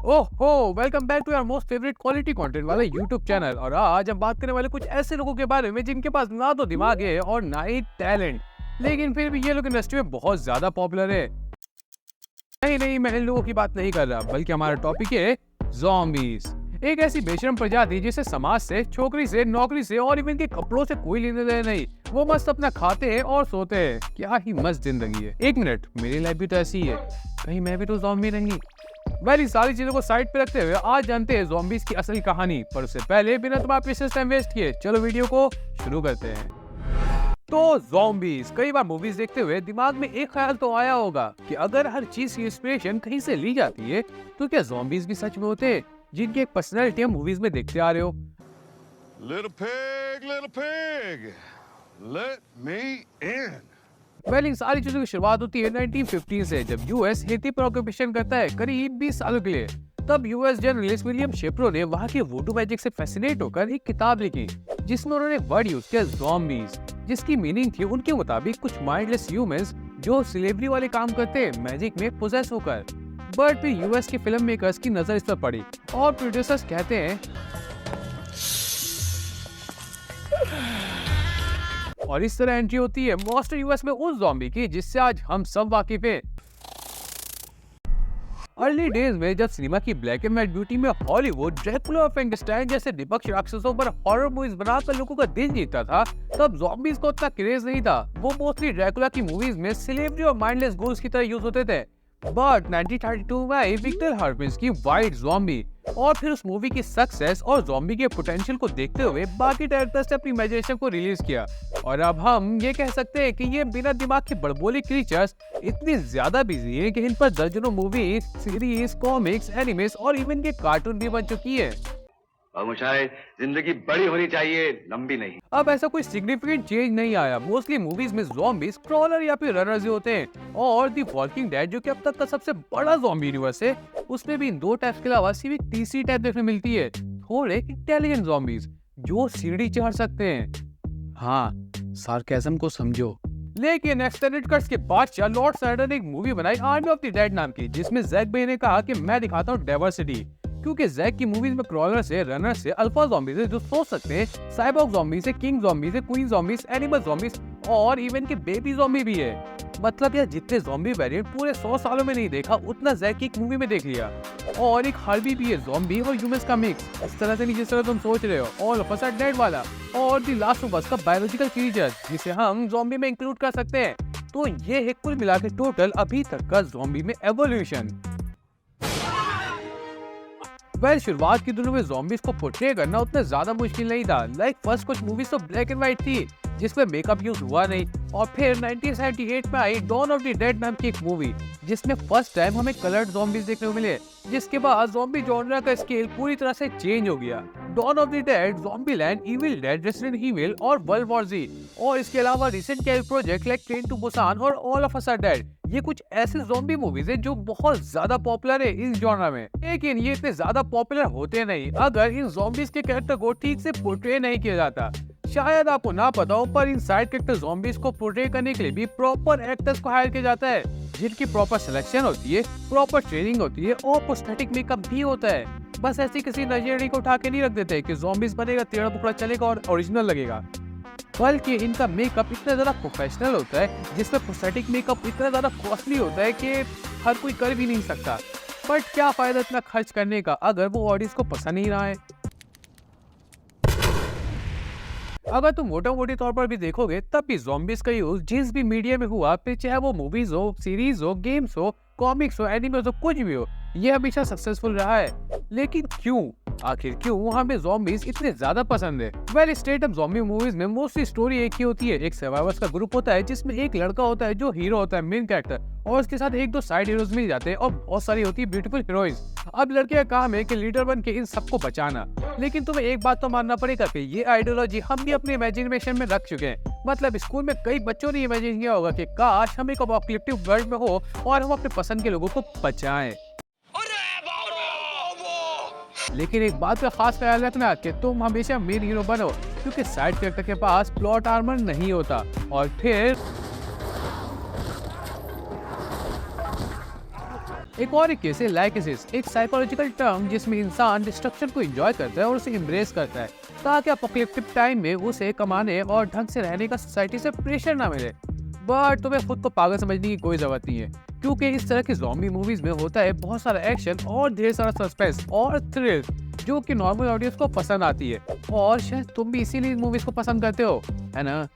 ओहो, welcome back to your most favourite quality content वाला YouTube channel. और आज हम बात करने वाले कुछ ऐसे लोगों के बारे में जिनके पास ना तो दिमाग है और ना ही टैलेंट, लेकिन फिर भी ये लोग इंडस्ट्री में बहुत ज्यादा पॉपुलर है। नहीं नहीं, मैं इन लोगों की बात नहीं कर रहा, बल्कि हमारा टॉपिक है ज़ॉम्बीज। एक ऐसी बेशरम प्रजाति जिसे समाज से, छोकरी से, नौकरी से और इवन के कपड़ों से कोई लेने देने नहीं। वो मस्त अपना खाते हैं और सोते हैं। क्या ही मस्त जिंदगी है। एक मिनट, मेरी लाइफ भी तो ऐसी ही है। कहीं मैं भी तो ज़ॉम्बी नहीं। वैली सारी चीजों को साइड पे रखते हुए आज जानते हैं ज़ॉम्बीज की असली कहानी। पर उससे पहले बिना तुम्हारे टाइम वेस्ट किए चलो वीडियो को शुरू करते हैं। तो ज़ॉम्बीज, कई बार मूवीज देखते हुए दिमाग में एक ख्याल तो आया होगा कि अगर हर चीज की इंस्पिरेशन कहीं से ली जाती है तो क्या ज़ॉम्बीज भी सच में होते हैं जिनकी एक पर्सनैलिटी हम मूवीज में देखते आ रहे हो। Little pig, let me in. इन सारी चीजों की शुरुआत होती है 1915 से, जब यूएस हेती पर ऑक्यूपेशन करता है करीब 20 सालों के लिए। तब यूएस जर्नलिस्ट विलियम शेप्रो ने वहाँ के वुडू मैजिक से फैसिनेट होकर एक किताब लिखी जिसमें उन्होंने वर्ड यूज किया ज़ॉम्बीज, जिसकी मीनिंग थी उनके मुताबिक कुछ माइंडलेस ह्यूमंस जो स्लेवरी वाले काम करते हैं मैजिक में पोजेस होकर। बट फिर यूएस के फिल्म मेकर्स की नजर इस पर पड़ी और प्रोड्यूसर्स कहते हैं और इस तरह एंट्री होती है मॉन्स्टर यूएस में उस ज़ॉम्बी की जिससे आज हम सब वाकिफ हैं। अर्ली डेज में जब सिनेमा की ब्लैक एंड व्हाइट ब्यूटी में हॉलीवुड ड्रैकुला और फ्रैंकेस्टाइन जैसे विपक्ष राक्षसों पर हॉरर मूवीज बनाकर लोगों का दिल जीता था, तब ज़ॉम्बीज को उतना क्रेज नहीं था। वो मोस्टली ड्रैकुला की मूवीज में स्लेवरी और माइंडलेस गोल्स की तरह यूज होते थे। बट 1932 में आई विक्टर हार्पिन्स की वाइट ज़ॉम्बी और फिर उस मूवी की सक्सेस और ज़ॉम्बी के पोटेंशियल को देखते हुए बाकी डायरेक्टर्स ने अपनी इमेजिनेशन को रिलीज किया। और अब हम ये कह सकते हैं कि ये बिना दिमाग के बड़बोली क्रीचर्स इतनी ज्यादा बिजी हैं कि इन पर दर्जनों मूवीज, सीरीज, कॉमिक्स, एनिमेस और इवन के कार्टून भी बन चुकी है। और मुझे जिंदगी बड़ी होनी चाहिए, लंबी नहीं। अब ऐसा कोई सिग्निफिकेंट चेंज नहीं आया। मोस्टली मूवीज में ज़ॉम्बीज क्रॉलर या फिर रनर्स ही होते हैं। और द वॉकिंग डेड जो कि अब तक का सबसे बड़ा ज़ॉम्बी यूनिवर्स है, उसमें भी इन दो टाइप्स के अलावा सिर्फ एक तीसरी टाइप देखने मिलती है, थोड़े इंटेलिजेंट ज़ॉम्बीज जो सीढ़ी चढ़ सकते हैं। हाँ, सार्केज़म को समझो। लेकिन एक्सटेंडेड कट्स के बादशाह लॉर्ड सैडर ने एक मूवी बनाई आर्मी ऑफ द डेड नाम की, जिसमें जैक बे ने कहा कि मैं दिखाता हूँ डाइवर्सिटी। क्योंकि जैक की मूवीज में क्रॉलर से, रनर से, अल्फा ज़ॉम्बीज है जो सोच सकते हैं, साइबॉर्ग ज़ॉम्बीज है, किंग ज़ॉम्बीज है, क्वीन ज़ॉम्बीज, एनिमल ज़ॉम्बीज और इवन के बेबी ज़ॉम्बी भी है। मतलब यार जितने ज़ॉम्बी वेरिएंट पूरे 100 सालों में नहीं देखा, उतना जैक की एक मूवी में देख लिया। और एक हार्बी भी है, ज़ॉम्बी और ह्यूमंस का मिक्स, इस तरह से नहीं जिस तरह तुम सोच रहे हो, all of us are dead वाला। और द लास्ट ऑफ अस का बायोलॉजिकल क्रीचर जिसे हम ज़ॉम्बी में इंक्लूड कर सकते हैं। तो ये है कुल मिला के टोटल अभी तक का ज़ॉम्बी में एवोल्यूशन। शुरुआत की दिनों में ज़ॉम्बीज को पोर्ट्रे करना उतना ज्यादा मुश्किल नहीं था। फर्स्ट कुछ मूवीज तो ब्लैक एंड व्हाइट थी जिसमें मेकअप यूज हुआ नहीं। और फिर 1978 में आई डॉन ऑफ द डेड नाम की एक मूवी जिसमें फर्स्ट टाइम हमें कलर्ड ज़ॉम्बीज देखने को मिले, जिसके बाद ज़ॉम्बी जॉनरा का स्केल पूरी तरह से चेंज हो गया। Dawn of the Dead, Zombieland, Evil Dead, Resident Evil और वर्ल्ड वॉर ज़ी, और इसके अलावा रिसेंट कैल project like Train to Busan और All of us are Dead, ये कुछ ऐसे ज़ॉम्बी मूवीज हैं जो बहुत ज्यादा पॉपुलर है इस जॉनरा में। लेकिन ये इतने ज्यादा पॉपुलर होते नहीं अगर इन ज़ॉम्बीज के कैरेक्टर को ठीक से पोर्ट्रे नहीं किया जाता। शायद आपको ना पता हो, पर इन साइड कैरेक्टर ज़ॉम्बीज को पोर्ट्रे करने के लिए भी प्रॉपर एक्टर्स को हायर किया जाता है, जिनकी प्रॉपर सिलेक्शन होती है, प्रॉपर ट्रेनिंग होती है और प्रोस्थेटिक मेकअप भी होता है। बस ऐसी किसी नजरिए को उठा के नहीं रख देते कि ज़ॉम्बीज बनेगा, टेढ़ा टुकड़ा चलेगा और ओरिजिनल लगेगा, बल्कि इनका मेकअप इतना ज्यादा प्रोफेशनल होता है, जिसमें प्रोस्थेटिक मेकअप इतना ज्यादा कॉस्टली होता है कि हर कोई कर भी नहीं सकता। बट क्या फायदा इतना खर्च करने का अगर वो ऑडियंस को पसंद नहीं रहा है। अगर तुम मोटा मोटी तौर पर भी देखोगे तब भी ज़ॉम्बीज का यूज जिस भी मीडिया में हुआ, फिर चाहे वो मूवीज हो, सीरीज हो, गेम्स हो, कॉमिक्स हो, एनिमेस हो, कुछ भी हो, ये हमेशा सक्सेसफुल रहा है। लेकिन क्यों, आखिर क्यों हमें ज़ॉम्बीज इतने ज्यादा पसंद है? स्ट्रेट अप ज़ॉम्बी मूवीज में मोस्टली स्टोरी एक ही होती है। एक सर्वाइवर्स का ग्रुप होता है जिसमें एक लड़का होता है जो हीरो होता है, मेन कैरेक्टर, और उसके साथ एक दो साइड हीरोज मिल जाते हैं और बहुत सारी होती है ब्यूटीफुल हीरोइंस। अब लड़के का काम है कि लीडर बन के इन सबको बचाना। लेकिन तुम्हें एक बात तो मानना पड़ेगा कि ये आइडियोलॉजी हम भी अपने इमेजिनेशन में रख चुके हैं। मतलब स्कूल में कई बच्चों ने इमेजिन किया होगा कि काश हम एक अपोकलिप्टिक वर्ल्ड में हो और हम अपने पसंद के लोगों को बचाएं। लेकिन एक बात का खास ख्याल रखना कि तुम हमेशा मेन हीरो बनो, क्योंकि साइड कैरेक्टर के पास प्लॉट आर्मर नहीं होता। और फिर एक और केस है लाइकेसिस, एक साइकोलॉजिकल टर्म जिसमें इंसान डिस्ट्रक्शन को एंजॉय करता है और उसे एम्ब्रेस करता है ताकि अपोकलिप्टिक टाइम में उसे कमाने और ढंग से रहने का सोसाइटी से प्रेशर ना मिले। बट तुम्हें खुद को पागल समझने की कोई जरूरत नहीं है, क्योंकि इस तरह की ज़ॉम्बी मूवीज में होता है बहुत सारा एक्शन और ढेर सारा सस्पेंस और थ्रिल जो कि नॉर्मल ऑडियंस को पसंद आती है, और शायद तुम भी इसीलिए मूवीज को पसंद करते हो, है ना?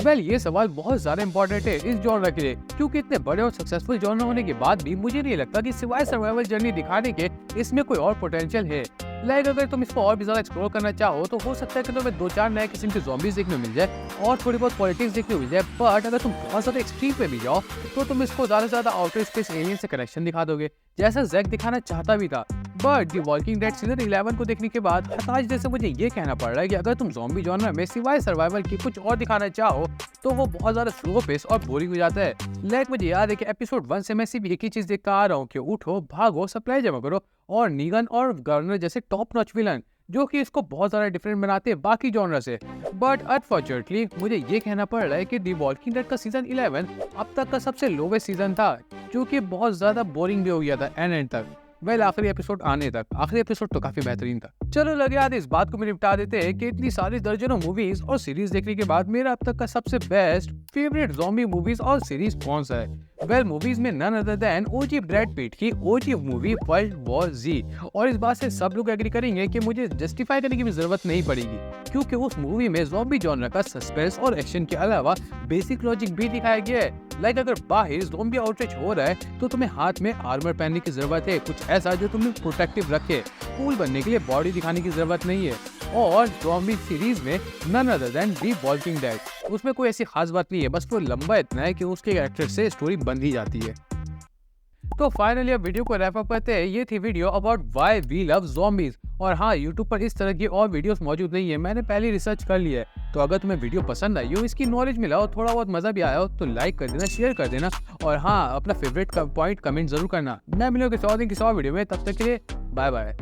ये सवाल बहुत ज्यादा इंपॉर्टेंट है इस जॉनर के लिए, क्योंकि इतने बड़े और सक्सेसफुल जॉनर होने के बाद भी मुझे नहीं लगता कि सिवाय सर्वाइवल जर्नी दिखाने के इसमें कोई और पोटेंशियल है। अगर तुम इसको और भी ज्यादा एक्सप्लोर करना चाहो तो हो सकता है कि तुम्हें 2-4 नए किस्म के ज़ॉम्बीज देखने मिल जाए और थोड़ी बहुत पॉलिटिक्स देखने मिल जाए। बट अगर तुम बहुत ज्यादा एक्सट्रीम पे भी जाओ तो तुम इसको ज्यादा से ज्यादा आउटर स्पेस एलियन से कनेक्शन दिखा दोगे, जैसा जैक दिखाना चाहता भी था। But the walking dead season 11 को देखने के बाद हताश जैसे मुझे ये कहना पड़ रहा है कि अगर तुम ज़ॉम्बी जॉनर में सिवाय सर्वाइवल की कुछ और दिखाना चाहो तो वो बहुत ज्यादा स्लो पेस और बोरिंग हो जाता है। मुझे याद है कि एपिसोड 1 से मैं सिर्फ एक ही चीज देख कर आ रहा हूँ कि उठो, भागो, सप्लाई जमा करो और नीगन और गवर्नर जैसे टॉप नॉच विलन जो कि इसको बहुत ज्यादा डिफरेंट बनाते हैं बाकी जॉनर से। बट अनफॉर्चुनेटली मुझे ये कहना पड़ रहा है कि द वॉकिंग डेड का सीजन 11 अब तक का सबसे लोवेस्ट सीजन था, जो कि बहुत ज्यादा बोरिंग भी हो गया था एंड तक। आखिरी एपिसोड आने तक, आखिरी एपिसोड तो काफी बेहतरीन था। चलो लगे याद इस बात को भी निपटा देते हैं कि इतनी सारी दर्जनों मूवीज और सीरीज देखने के बाद मेरा अब तक का सबसे बेस्ट फेवरेट ज़ॉम्बी मूवीज और सीरीज कौन सा है। मूवीज में नन अदर देन ओजी ब्रैड पिट की ओजी मूवी वर्ल्ड वॉर जी, और इस बात से सब लोग एग्री करेंगे कि मुझे जस्टिफाई करने की भी जरूरत नहीं पड़ेगी, क्योंकि उस मूवी में ज़ॉम्बी जॉनर का सस्पेंस और एक्शन के अलावा बेसिक लॉजिक भी दिखाया गया है। अगर बाहर ज़ॉम्बी आउटरीच हो रहा है तो तुम्हें हाथ में आर्मर पहनने की जरूरत है, कुछ ऐसा जो तुम्हें प्रोटेक्टिव रखे। कूल बनने के लिए बॉडी दिखाने की जरूरत नहीं है। और ज़ॉम्बी सीरीज में none other than the walking dead, उसमें कोई ऐसी खास बात नहीं है, बस वो लंबा इतना है कि उसके कैरेक्टर से स्टोरी बंध ही जाती है। तो फाइनली अब वीडियो को रैप अप करते हैं। ये थी video about why we love zombies. और हाँ, यूट्यूब पर इस तरह की और वीडियोस मौजूद नहीं है, मैंने पहले रिसर्च कर लिया है। तो अगर तुम्हें वीडियो पसंद आई हो, इसकी नॉलेज मिला हो, थोड़ा बहुत मजा भी आया हो, तो लाइक कर देना, शेयर कर देना, और हाँ, अपना फेवरेट पॉइंट कमेंट जरूर करना। मैं मिलूंगा किसी और दिन किसी और वीडियो में, तब तक के लिए बाय बाय।